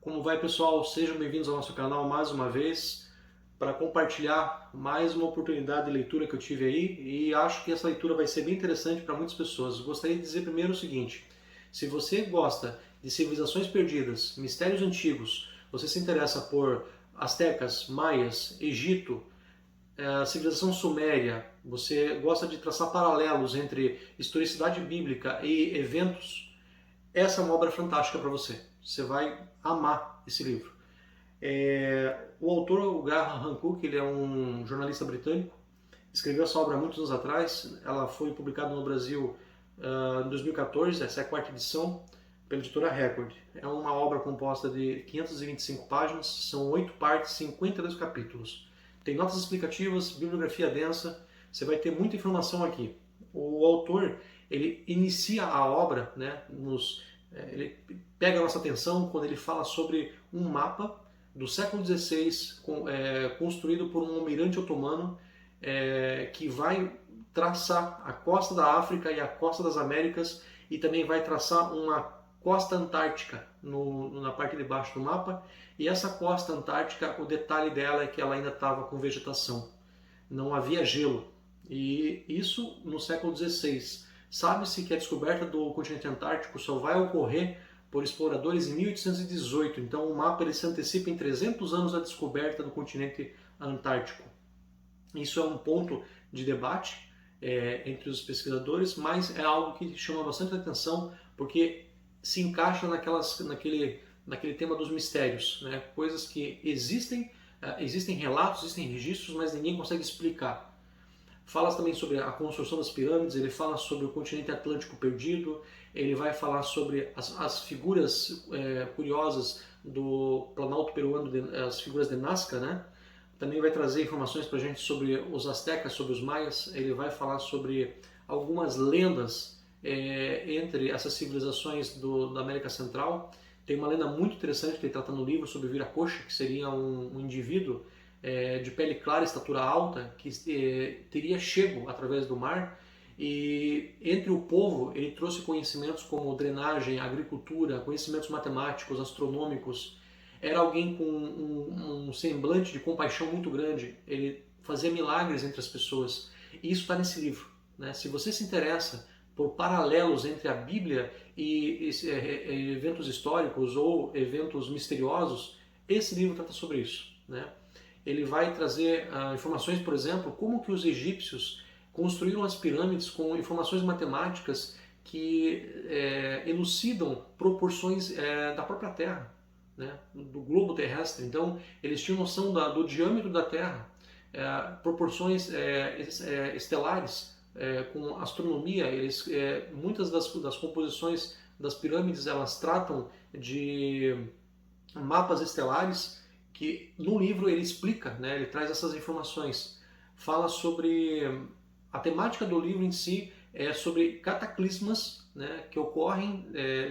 Como vai, pessoal? Sejam bem-vindos ao nosso canal mais uma vez para compartilhar mais uma oportunidade de leitura que eu tive aí, e acho que essa leitura vai ser bem interessante para muitas pessoas. Gostaria de dizer primeiro o seguinte: se você gosta de civilizações perdidas, mistérios antigos, você se interessa por astecas, maias, Egito, a civilização suméria, você gosta de traçar paralelos entre historicidade bíblica e eventos, essa é uma obra fantástica para você. Você vai amar esse livro. O autor, o Graham Hancock, ele é um jornalista britânico, escreveu essa obra há muitos anos atrás. Ela foi publicada no Brasil em 2014, essa é a quarta edição, pela editora Record. É uma obra composta de 525 páginas, são 8 partes, 52 capítulos. Tem notas explicativas, bibliografia densa, você vai ter muita informação aqui. O autor, ele inicia a obra, né, ele pega a nossa atenção quando ele fala sobre um mapa do século XVI, construído por um almirante otomano, que vai traçar a costa da África e a costa das Américas, e também vai traçar uma costa antártica na parte de baixo do mapa. E essa costa antártica, o detalhe dela é que ela ainda estava com vegetação, não havia gelo. E isso no século XVI. Sabe-se que a descoberta do continente antártico só vai ocorrer por exploradores em 1818. Então o mapa ele se antecipa em 300 anos da descoberta do continente antártico. Isso é um ponto de debate entre os pesquisadores, mas é algo que chama bastante atenção porque se encaixa naquele tema dos mistérios, né? Coisas que existem relatos, existem registros, mas ninguém consegue explicar. Fala também sobre a construção das pirâmides, ele fala sobre o continente atlântico perdido, ele vai falar sobre as figuras curiosas do Planalto Peruano, as figuras de Nazca, né? Também vai trazer informações para a gente sobre os astecas, sobre os maias. Ele vai falar sobre algumas lendas entre essas civilizações da América Central. Tem uma lenda muito interessante que ele trata no livro sobre Viracocha, que seria um indivíduo de pele clara, estatura alta, que teria chego através do mar, e entre o povo ele trouxe conhecimentos como drenagem, agricultura, conhecimentos matemáticos, astronômicos. Era alguém com um semblante de compaixão muito grande, ele fazia milagres entre as pessoas, e isso está nesse livro, né? Se você se interessa por paralelos entre a Bíblia e eventos históricos ou eventos misteriosos, esse livro trata sobre isso, né? Ele vai trazer informações, por exemplo, como que os egípcios construíram as pirâmides com informações matemáticas que elucidam proporções da própria Terra, né, do globo terrestre. Então, eles tinham noção do diâmetro da Terra, proporções estelares, com astronomia. Muitas das composições das pirâmides elas tratam de mapas estelares que no livro ele explica, né, ele traz essas informações. Fala sobre a temática do livro em si, sobre cataclismas, né, que ocorrem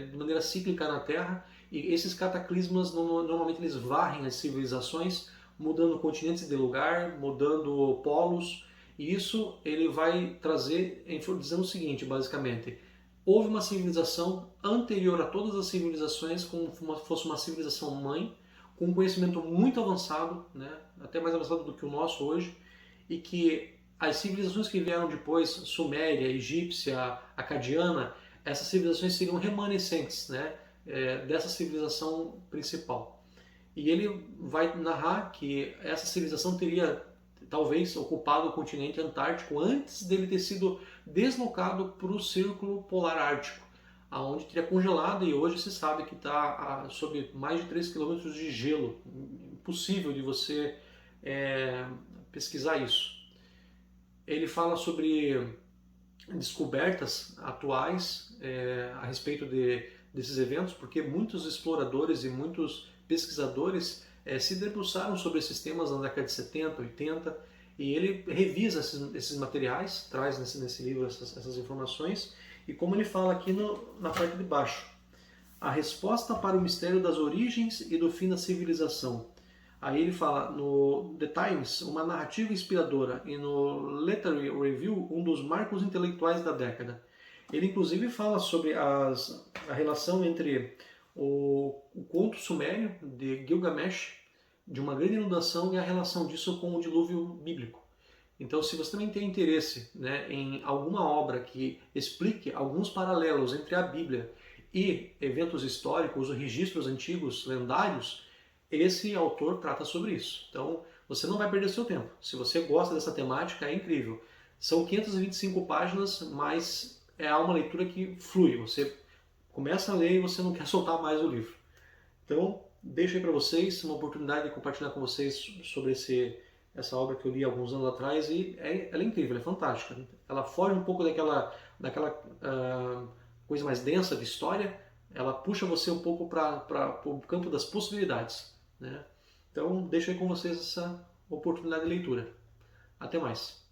de maneira cíclica na Terra, e esses cataclismas normalmente eles varrem as civilizações, mudando continentes de lugar, mudando polos, e isso ele vai trazer dizendo o seguinte, basicamente: houve uma civilização anterior a todas as civilizações, como se fosse uma civilização mãe, com um conhecimento muito avançado, né, até mais avançado do que o nosso hoje, e que as civilizações que vieram depois, Suméria, Egípcia, Acadiana, essas civilizações seriam remanescentes, né, dessa civilização principal. E ele vai narrar que essa civilização teria talvez ocupado o continente antártico antes dele ter sido deslocado para o círculo polar ártico, aonde teria congelado, e hoje se sabe que está sob mais de 3 quilômetros de gelo. Impossível de você pesquisar isso. Ele fala sobre descobertas atuais a respeito desses eventos, porque muitos exploradores e muitos pesquisadores se debruçaram sobre esses temas na década de 70, 80, e ele revisa esses materiais, traz nesse livro essas informações, e como ele fala aqui na parte de baixo: a resposta para o mistério das origens e do fim da civilização. Aí ele fala no The Times, uma narrativa inspiradora, e no Literary Review, um dos marcos intelectuais da década. Ele inclusive fala sobre a relação entre o conto sumério de Gilgamesh, de uma grande inundação e a relação disso com o dilúvio bíblico. Então, se você também tem interesse, né, em alguma obra que explique alguns paralelos entre a Bíblia e eventos históricos ou registros antigos, lendários, esse autor trata sobre isso. Então, você não vai perder seu tempo. Se você gosta dessa temática, é incrível. São 525 páginas, mas é uma leitura que flui. Você começa a ler e você não quer soltar mais o livro. Então, deixo aí para vocês uma oportunidade de compartilhar com vocês sobre essa obra que eu li alguns anos atrás e ela é incrível, ela é fantástica. Ela foge um pouco daquela coisa mais densa de história, ela puxa você um pouco para o campo das possibilidades, né? Então, deixo aí com vocês essa oportunidade de leitura. Até mais!